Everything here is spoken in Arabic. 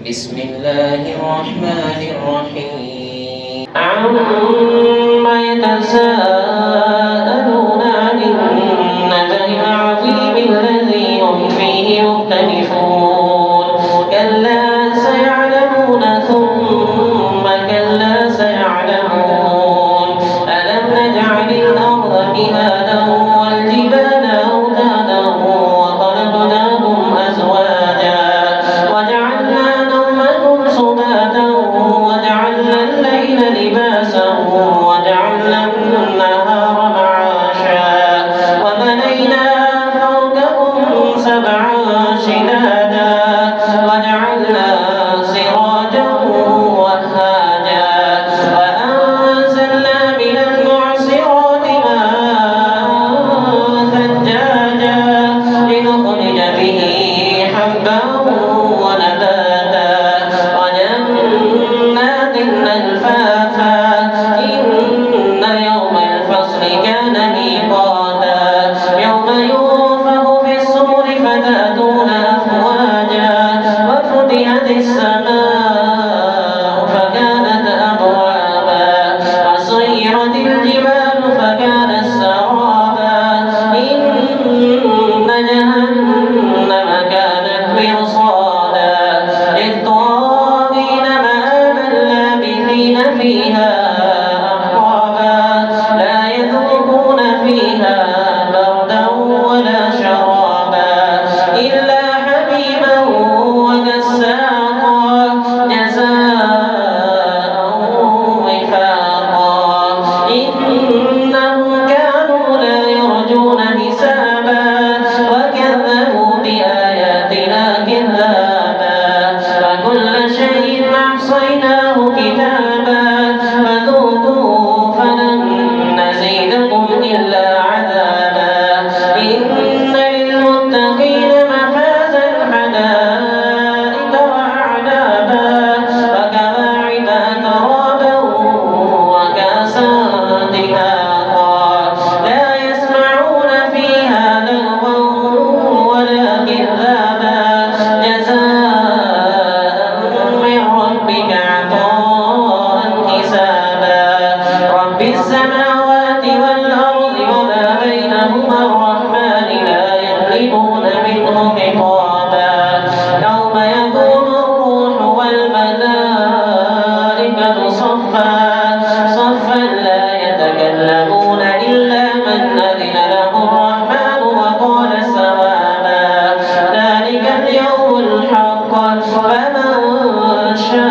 بسم الله الرحمن الرحيم عما يتساءلون عن النبأ العظيم الذي هم فيه مختلفون كلا سيعلمون ثم كلا سيعلمون ألم نجعل الأرض مهادا والجبال أوتادا وخلقناكم أزواجا وجعلنا نومكم سباتا وجعلنا الليل لباسا وجعلنا النهار معاشا وبنينا فوقكم سبعا شدادا وجعلنا سراجا وهاجا وأنزلنا من المعصرات ماء ثجاجا لنخرج به حبا ونباتا وجنات ألفافا إن يوم الفصل كان ميقاتا يوم ينفخ في الصور فتأتون أفواجا وفتحت السماء فكانت أبوابا وسيرت الجبال فكانت سرابا إن جهنم كانت مرصادا للطاغين مآبا لابثين فيها أحقابا لا يذوقون فيها بردا ولا شرابا إلا حميما وغساقا جزاء وفاقا إنهم كانوا لا يرجون حسابا وكذبوا بآياتنا كذابا وكل شيء أحصيناه كتابا فذوقوا فلن نزيدكم إلا عذابا إن للمتقين مفازا حدائق وأعنابا وكواعب أترابا وكأسا دهاقا لا يسمعون فيها لغوا ولا كذابا جزاء من ربك عطاء حسابا رب السماوات والأرض وما بينهما الرحمن لا يملكون منه خطابا يوم يقوم الروح والملائكة صفا صفا لا يتكلمون إلا من أذن له الرحمن وقال صوابا ذلك اليوم الحق فمن شاء